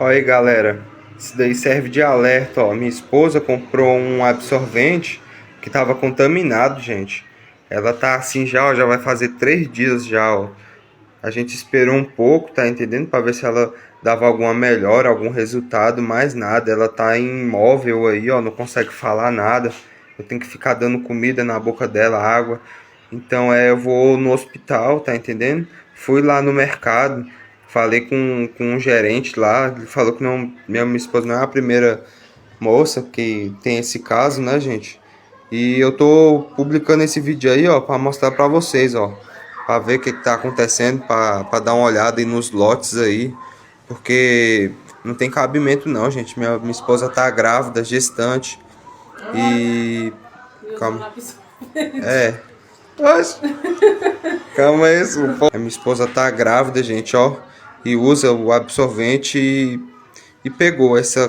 Olha aí, galera, isso daí serve de alerta, ó. Minha esposa comprou um absorvente que tava contaminado, gente. Ela tá assim já, ó, já vai fazer 3 dias já, ó. A gente esperou um pouco, tá entendendo? Pra ver se ela dava alguma melhora, algum resultado, mais nada. Ela tá imóvel aí, ó, não consegue falar nada. Eu tenho que ficar dando comida na boca dela, água. Então, eu vou no hospital, tá entendendo? Fui lá no mercado, falei com um gerente lá, ele falou que não, minha esposa não é a primeira moça que tem esse caso, né, gente? E eu tô publicando esse vídeo aí, ó, pra mostrar pra vocês, ó, pra ver o que que tá acontecendo, pra dar uma olhada aí nos lotes aí, porque não tem cabimento não, gente. Minha esposa tá grávida, gestante, e... Calma. É. Oxe. Calma aí, a minha esposa tá grávida, gente, ó, e usa o absorvente e pegou essa